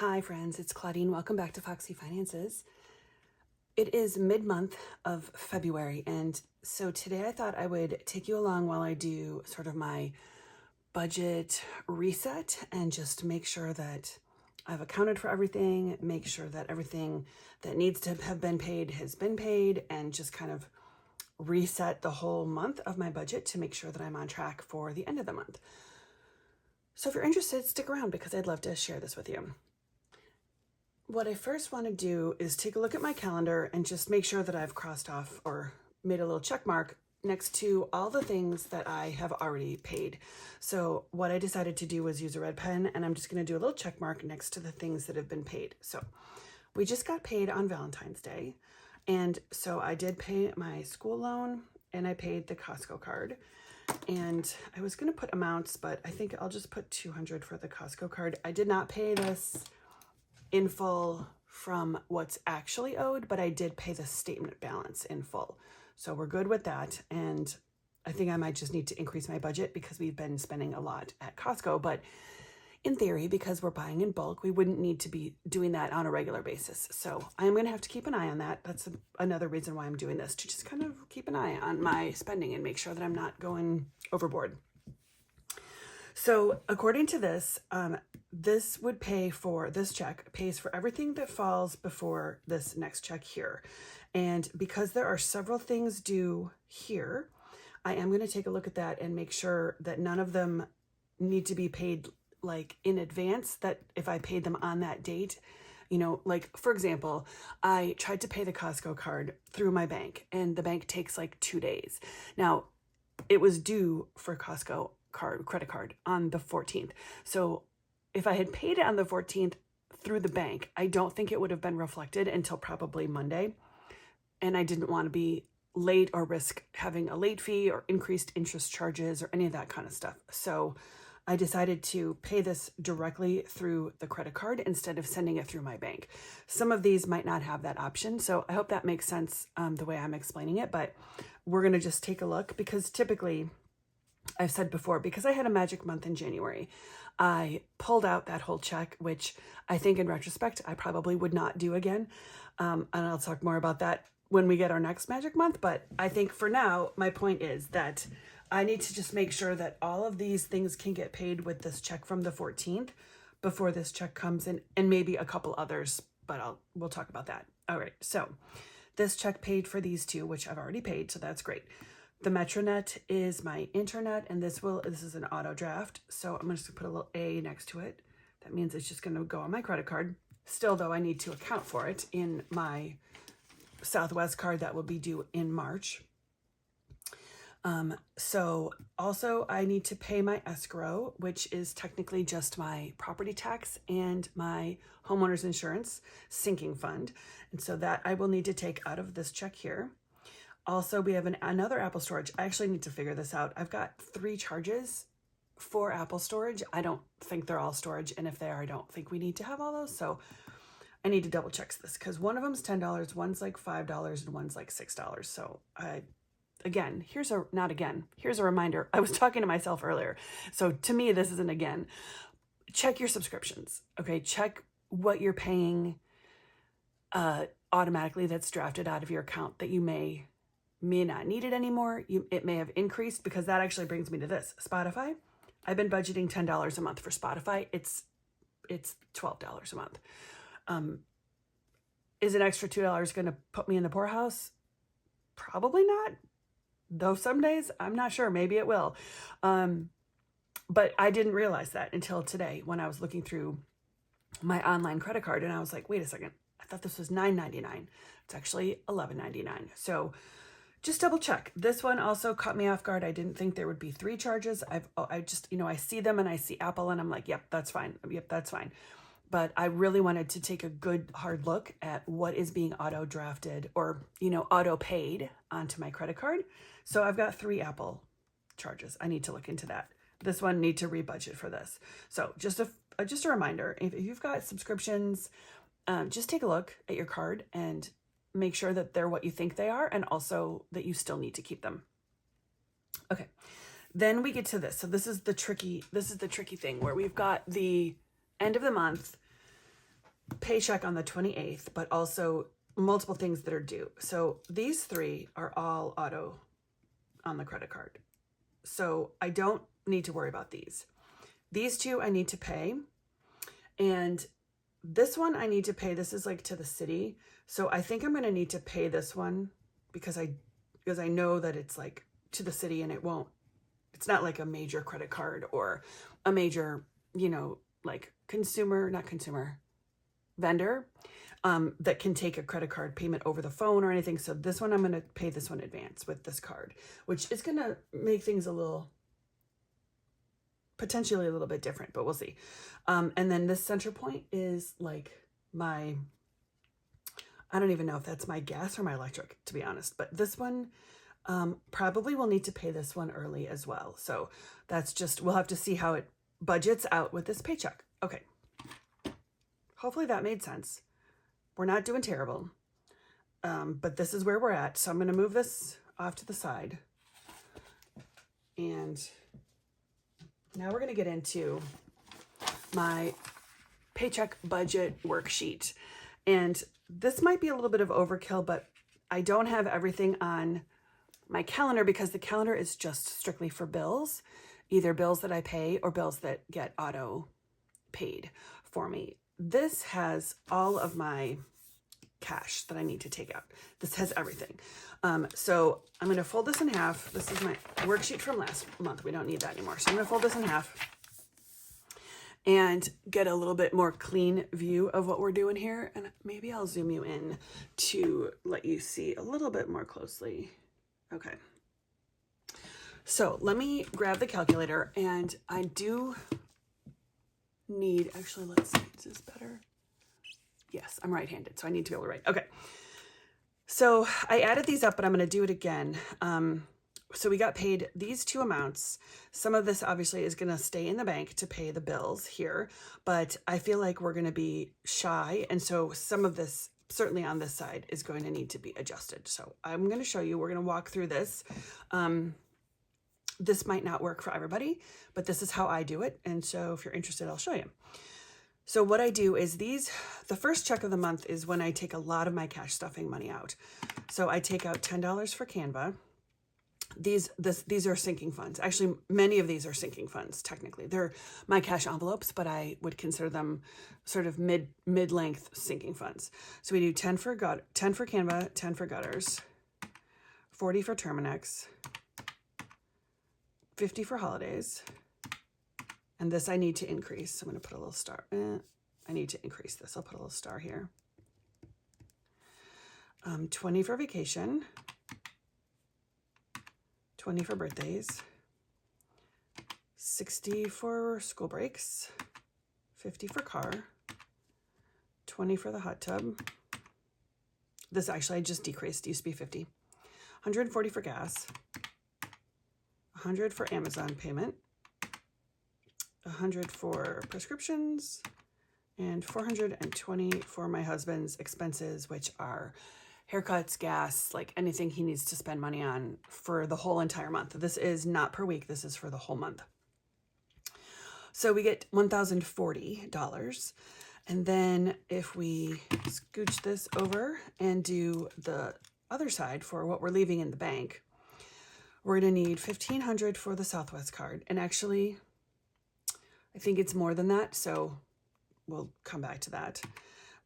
Hi friends, it's Claudine. Welcome back to Foxy Finances. It is mid-month of February, and so today I thought I would take you along while I do sort of my budget reset and just make sure that I've accounted for everything, make sure that everything that needs to have been paid has been paid, and just kind of reset the whole month of my budget to make sure that I'm on track for the end of the month. So if you're interested, stick around because I'd love to share this with you. What I first want to do is take a look at my calendar and just make sure that I've crossed off or made a little check mark next to all the things that I have already paid. So what I decided to do was use a red pen, and I'm just going to do a little check mark next to the things that have been paid. So we just got paid on Valentine's Day. And so I did pay my school loan and I paid the Costco card. And I was going to put amounts, but I think I'll just put $200 for the Costco card. I did not pay this in full from what's actually owed, but I did pay the statement balance in full. So we're good with that. And I think I might just need to increase my budget because we've been spending a lot at Costco. But in theory, because we're buying in bulk, we wouldn't need to be doing that on a regular basis. So I'm going to have to keep an eye on that. That's another reason why I'm doing this, to just kind of keep an eye on my spending and make sure that I'm not going overboard. So according to this, this would pay for, this check pays for everything that falls before this next check here. And because there are several things due here, I am going to take a look at that and make sure that none of them need to be paid like in advance, that if I paid them on that date, you know, like for example, I tried to pay the Costco card through my bank and the bank takes like 2 days. Now it was due for Costco credit card on the 14th. So if I had paid it on the 14th through the bank, I don't think it would have been reflected until probably Monday. And I didn't want to be late or risk having a late fee or increased interest charges or any of that kind of stuff. So I decided to pay this directly through the credit card instead of sending it through my bank. Some of these might not have that option. So I hope that makes sense the way I'm explaining it, but we're going to just take a look because typically, I've said before, because I had a magic month in January, I pulled out that whole check, which I think in retrospect, I probably would not do again. And I'll talk more about that when we get our next magic month. But I think for now, my point is that I need to just make sure that all of these things can get paid with this check from the 14th before this check comes in, and maybe a couple others, but we'll talk about that. All right, so this check paid for these two, which I've already paid, so that's great. The Metronet is my internet, and this is an auto draft. So I'm just gonna put a little A next to it. That means it's just gonna go on my credit card. Still though, I need to account for it in my Southwest card that will be due in March. So also I need to pay my escrow, which is technically just my property tax and my homeowner's insurance sinking fund. And so that I will need to take out of this check here. Also, we have another Apple storage. I actually need to figure this out. I've got 3 charges for Apple storage. I don't think they're all storage. And if they are, I don't think we need to have all those. So I need to double check this because one of them is $10, one's like $5, and one's like $6. So here's a reminder. I was talking to myself earlier. So to me, this isn't again. Check your subscriptions. Okay. Check what you're paying automatically that's drafted out of your account that you may not need it anymore. It may have increased, because that actually brings me to this. Spotify. I've been budgeting $10 a month for Spotify. It's $12 a month. Is an extra $2 going to put me in the poorhouse? Probably not. Though some days, I'm not sure. Maybe it will. But I didn't realize that until today when I was looking through my online credit card, and I was like, wait a second. I thought this was $9.99. It's actually $11.99. So just double check. This one also caught me off guard. I didn't think there would be 3 charges. I just, I see them and I see Apple and I'm like, yep, that's fine. Yep, that's fine. But I really wanted to take a good hard look at what is being auto drafted or, auto paid onto my credit card. So I've got 3 Apple charges. I need to look into that. This one, need to rebudget for this. So just a reminder, if you've got subscriptions, just take a look at your card and make sure that they're what you think they are, and also that you still need to keep them. Okay, then we get to this. So this is the tricky thing where we've got the end of the month paycheck on the 28th, but also multiple things that are due. So these three are all auto on the credit card. So I don't need to worry about these. These two I need to pay. And this one I need to pay. This is like to the city. So I think I'm going to need to pay this one because I know that it's like to the city and it's not like a major credit card or a major, like vendor that can take a credit card payment over the phone or anything. So this one, I'm going to pay this one advance with this card, which is going to make things potentially a little bit different, but we'll see. And then this center point is like I don't even know if that's my gas or my electric, to be honest, but this one, probably will need to pay this one early as well. So we'll have to see how it budgets out with this paycheck. Okay. Hopefully that made sense. We're not doing terrible, but this is where we're at. So I'm going to move this off to the side. And now we're going to get into my paycheck budget worksheet. And this might be a little bit of overkill, but I don't have everything on my calendar because the calendar is just strictly for bills, either bills that I pay or bills that get auto paid for me. This has all of my cash that I need to take out. This has everything. So I'm going to fold this in half. This is my worksheet from last month. We don't need that anymore. So I'm going to fold this in half and get a little bit more clean view of what we're doing here. And maybe I'll zoom you in to let you see a little bit more closely. Okay. So let me grab the calculator, and I do need, actually, let's see, is this better? Yes, I'm right-handed, so I need to be able to write. Okay. So I added these up, but I'm going to do it again. So we got paid these two amounts. Some of this obviously is going to stay in the bank to pay the bills here, but I feel like we're going to be shy. And so some of this, certainly on this side, is going to need to be adjusted. So I'm going to show you, we're going to walk through this. This might not work for everybody, but this is how I do it. And so if you're interested, I'll show you. So what I do is the first check of the month is when I take a lot of my cash stuffing money out. So I take out $10 for Canva. These are sinking funds. Actually, many of these are sinking funds, technically. They're my cash envelopes, but I would consider them sort of mid-length sinking funds. So we do 10 for Canva, 10 for gutters, 40 for Terminex, 50 for holidays. And this I need to increase. So I'm going to put a little star. I need to increase this. I'll put a little star here. 20 for vacation. 20 for birthdays. 60 for school breaks. 50 for car. 20 for the hot tub. This actually I just decreased. It used to be 50. 140 for gas. 100 for Amazon payment. 100 for prescriptions, and 420 for my husband's expenses, which are haircuts, gas, like anything he needs to spend money on for the whole entire month. This is not per week. This is for the whole month. So we get $1,040. And then if we scooch this over and do the other side for what we're leaving in the bank, we're going to need $1,500 for the Southwest card. And actually, I think it's more than that, so we'll come back to that.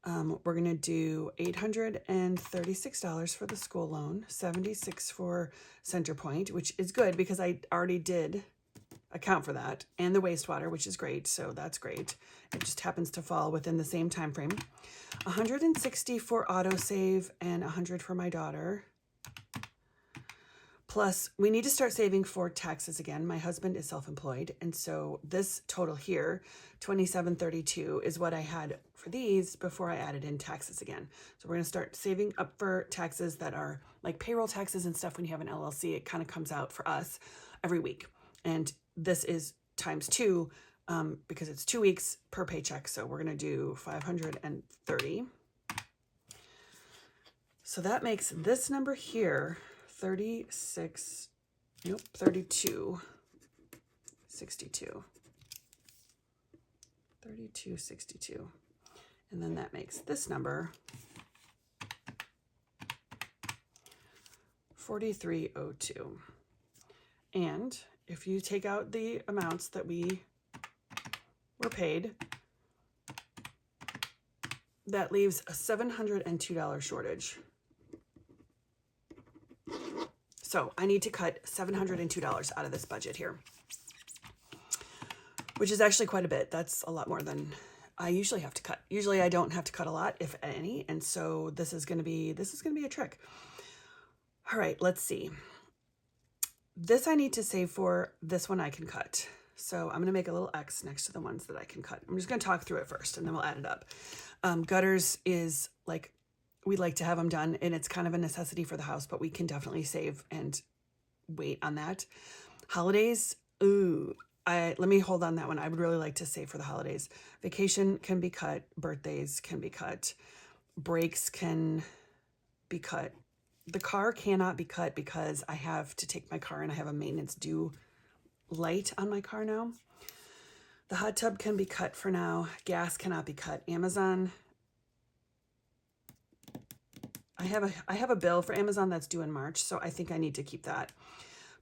We're going to do $836 for the school loan, $76 for Centerpoint, which is good because I already did account for that, and the wastewater, which is great, so that's great. It just happens to fall within the same time frame. $160 for autosave and $100 for my daughter. Plus, we need to start saving for taxes again. My husband is self-employed, and so this total here, $27.32, is what I had for these before I added in taxes again. So we're going to start saving up for taxes that are like payroll taxes and stuff. When you have an LLC, it kind of comes out for us every week. And this is times 2 because it's 2 weeks per paycheck. So we're going to do 530. So that makes this number here 32, 62. 32.62. And then that makes this number 4302. And if you take out the amounts that we were paid, that leaves a $702 shortage. So I need to cut $702 out of this budget here, which is actually quite a bit. That's a lot more than I usually have to cut. Usually I don't have to cut a lot, if any. And so this is going to be a trick. All right, let's see. This I need to save for. This one I can cut. So I'm going to make a little X next to the ones that I can cut. I'm just going to talk through it first and then we'll add it up. Gutters is like, we like to have them done and it's kind of a necessity for the house, but we can definitely save and wait on that. Holidays, let me hold on that one. I would really like to save for the holidays. Vacation can be cut. Birthdays can be cut. Breaks can be cut. The car cannot be cut because I have to take my car and I have a maintenance due light on my car now. The hot tub can be cut for now. Gas cannot be cut. Amazon, I have a bill for Amazon that's due in March, so I think I need to keep that.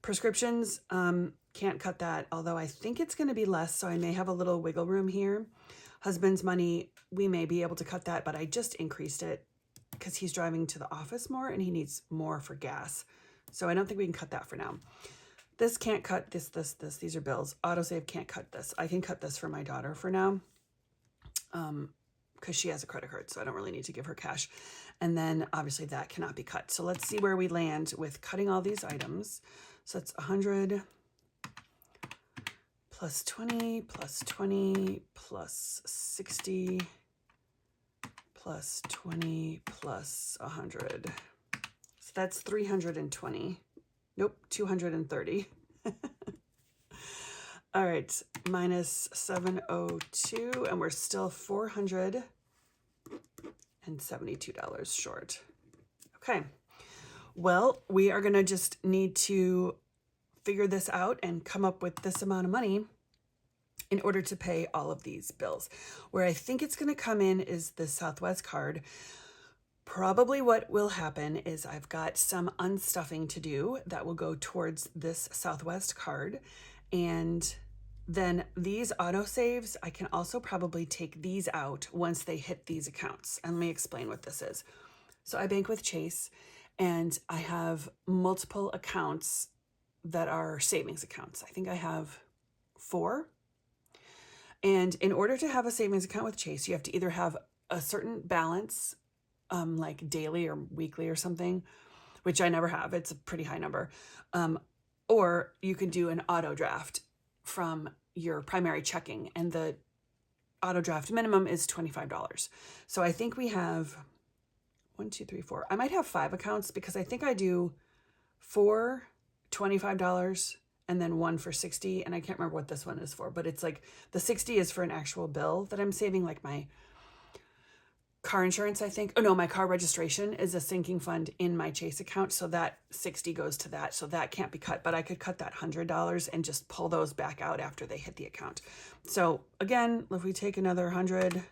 Prescriptions, can't cut that, although I think it's going to be less, so I may have a little wiggle room here. Husband's money, we may be able to cut that, but I just increased it because he's driving to the office more and he needs more for gas. So I don't think we can cut that for now. This can't cut this. These are bills. Autosave can't cut this. I can cut this for my daughter for now because she has a credit card, so I don't really need to give her cash. And then obviously that cannot be cut. So let's see where we land with cutting all these items. So it's 100 plus 20 plus 20 plus 60 plus 20 plus 100. So that's 320. Nope, 230. All right, minus 702, and we're still $472 short. Okay, well, we are gonna just need to figure this out and come up with this amount of money in order to pay all of these bills. Where I think it's gonna come in is the Southwest card. Probably what will happen is I've got some unstuffing to do that will go towards this Southwest card. And then these autosaves, I can also probably take these out once they hit these accounts. And let me explain what this is. So I bank with Chase and I have multiple accounts that are savings accounts. I think I have 4. And in order to have a savings account with Chase, you have to either have a certain balance like daily or weekly or something, which I never have. It's a pretty high number. Or you can do an auto draft from your primary checking, and the auto draft minimum is $25. So I think we have 1, 2, 3, 4. I might have 5 accounts because I think I do 4 $25 and then 1 for 60. And I can't remember what this one is for, but it's like the 60 is for an actual bill that I'm saving, like my car insurance, I think. Oh no, my car registration is a sinking fund in my Chase account. So that 60 goes to that. So that can't be cut, but I could cut that $100 and just pull those back out after they hit the account. So again, if we take another 100,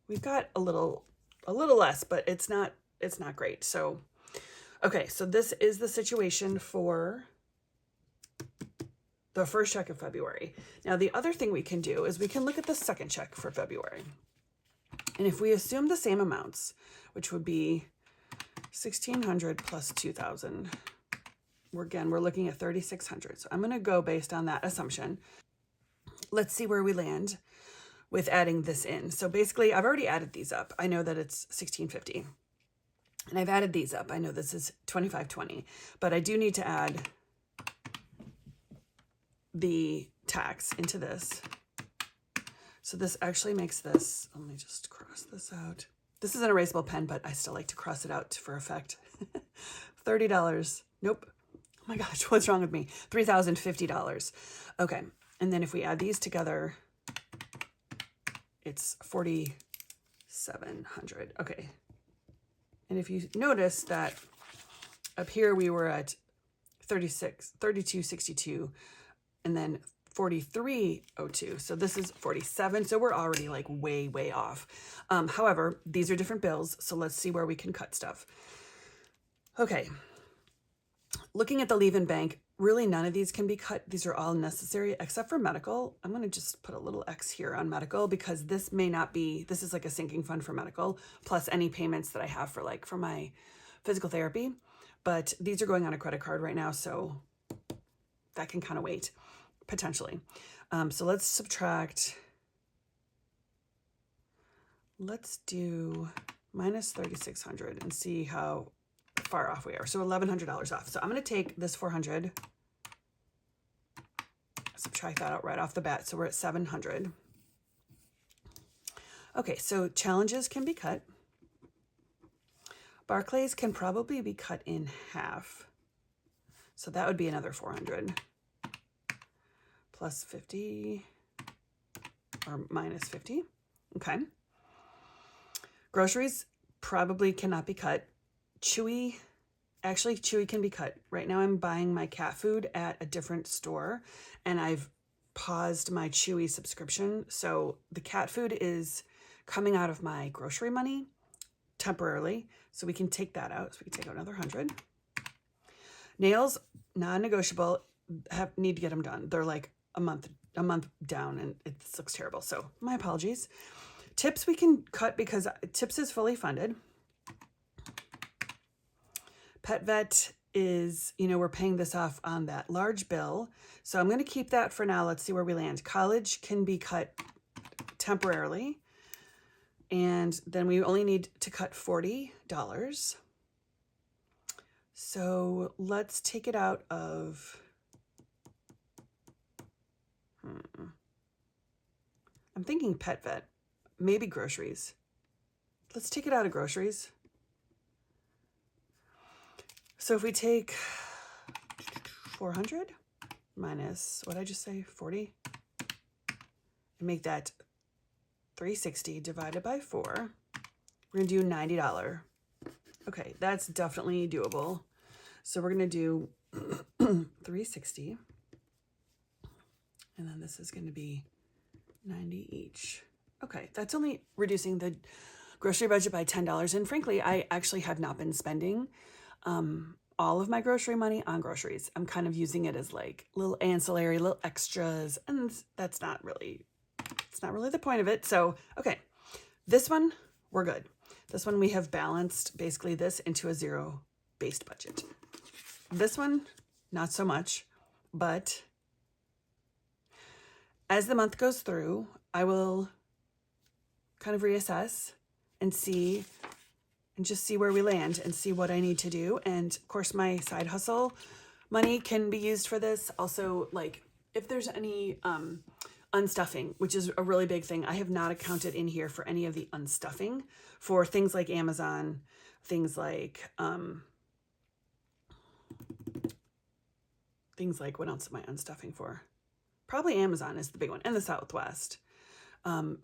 we've got a little less, but it's not great. So, okay. So this is the situation for the first check of February. Now, the other thing we can do is we can look at the second check for February. And if we assume the same amounts, which would be 1,600 plus 2,000, we're looking at 3,600. So I'm going to go based on that assumption. Let's see where we land with adding this in. So basically, I've already added these up. I know that it's 1,650. And I've added these up. I know this is 2,520. But I do need to add the tax into this. So this actually makes this, let me just cross this out. This is an erasable pen, but I still like to cross it out for effect. $30. Nope. Oh my gosh, what's wrong with me? $3,050. Okay. And then if we add these together, it's 4,700. Okay. And if you notice that up here we were at 32.62, and then 4302. So this is 47. So we're already like way, way off. However, these are different bills. So let's see where we can cut stuff. Okay. Looking at the leave-in bank, really none of these can be cut. These are all necessary except for medical. I'm going to just put a little X here on medical because this may not be, this is like a sinking fund for medical, plus any payments that I have for like for my physical therapy. But these are going on a credit card right now, so that can kind of wait, potentially. So let's subtract, let's do minus 3,600 and see how far off we are. So $1,100 off. So I'm going to take this 400, subtract that out right off the bat. So we're at 700. Okay, so challenges can be cut. Barclays can probably be cut in half. So that would be another 400 plus 50 or minus 50. Okay. Groceries probably cannot be cut. Chewy can be cut. Right now I'm buying my cat food at a different store and I've paused my Chewy subscription. So the cat food is coming out of my grocery money temporarily. So we can take that out. So we can take out another 100. Nails, non-negotiable, need to get them done. They're like a month down and it looks terrible. So my apologies. Tips we can cut because tips is fully funded. Pet vet is, we're paying this off on that large bill. So I'm going to keep that for now. Let's see where we land. College can be cut temporarily. And then we only need to cut $40. So let's take it out of, I'm thinking pet vet, maybe groceries. Let's take it out of groceries. So if we take 400 minus, what did I just say, 40? And make that 360 divided by 4. We're going to do $90. Okay, that's definitely doable. So we're going to do 360. And then this is going to be 90 each. Okay, that's only reducing the grocery budget by $10. And frankly, I actually have not been spending all of my grocery money on groceries. I'm kind of using it as like little ancillary, little extras, and that's not really, it's not really the point of it. So, okay, this one, we're good. This one we have balanced basically this into a zero-based budget. This one, not so much, but as the month goes through, I will kind of reassess and see and just see where we land and see what I need to do. And of course, my side hustle money can be used for this. Also, like if there's any unstuffing, which is a really big thing, I have not accounted in here for any of the unstuffing for things like Amazon, things like what else am I unstuffing for? Probably Amazon is the big one, and the Southwest.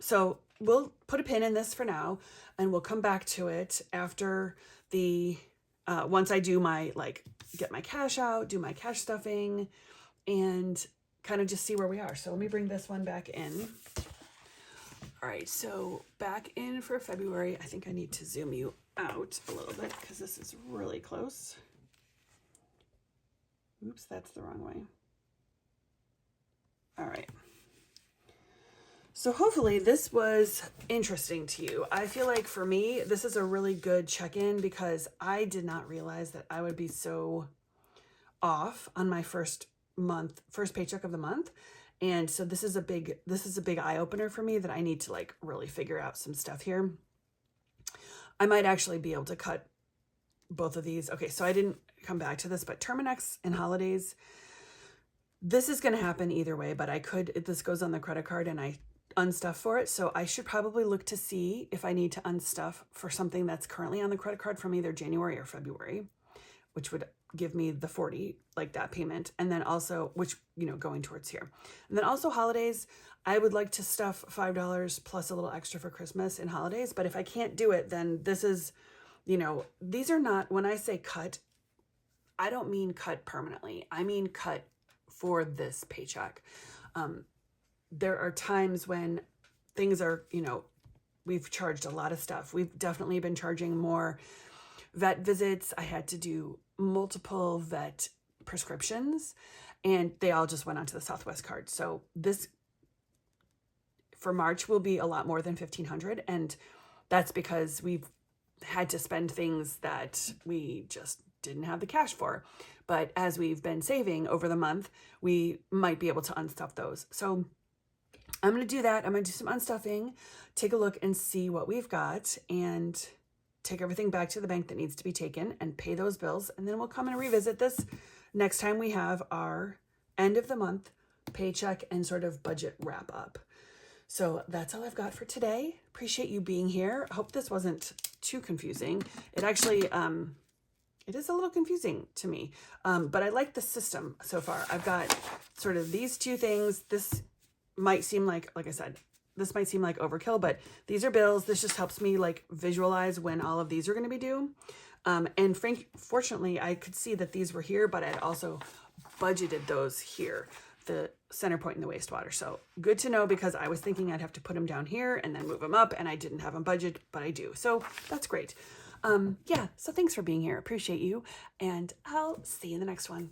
So we'll put a pin in this for now, and we'll come back to it after the, once I do my, get my cash out, do my cash stuffing, and kind of just see where we are. So let me bring this one back in. All right, so back in for February. I think I need to zoom you out a little bit because this is really close. Oops, that's the wrong way. All right. So hopefully this was interesting to you. I feel like for me, this is a really good check-in because I did not realize that I would be so off on my first paycheck of the month. And so this is a big eye opener for me that I need to like really figure out some stuff here. I might actually be able to cut both of these. Okay, so I didn't come back to this, but Terminex and holidays, this is going to happen either way, but I could, if this goes on the credit card and I unstuff for it. So I should probably look to see if I need to unstuff for something that's currently on the credit card from either January or February, which would give me the 40, like that payment. And then also, which, going towards here. And then also holidays, I would like to stuff $5 plus a little extra for Christmas and holidays. But if I can't do it, then this is, these are not, when I say cut, I don't mean cut permanently. I mean cut for this paycheck. There are times when things are, we've charged a lot of stuff. We've definitely been charging more vet visits. I had to do multiple vet prescriptions, and they all just went onto the Southwest card. So this for March will be a lot more than $1,500, and that's because we've had to spend things that we just didn't have the cash for. But as we've been saving over the month, we might be able to unstuff those. So I'm going to do that. I'm going to do some unstuffing, take a look and see what we've got, and take everything back to the bank that needs to be taken and pay those bills. And then we'll come and revisit this next time we have our end of the month paycheck and sort of budget wrap up. So that's all I've got for today. Appreciate you being here. I hope this wasn't too confusing. It actually, it is a little confusing to me, but I like the system so far. I've got sort of these two things. This might seem like I said, this might seem like overkill, but these are bills. This just helps me like visualize when all of these are going to be due. And fortunately, I could see that these were here, but I'd also budgeted those here, the center point and the wastewater. So good to know, because I was thinking I'd have to put them down here and then move them up, and I didn't have them budgeted, but I do. So that's great. Yeah, so thanks for being here. Appreciate you, and I'll see you in the next one.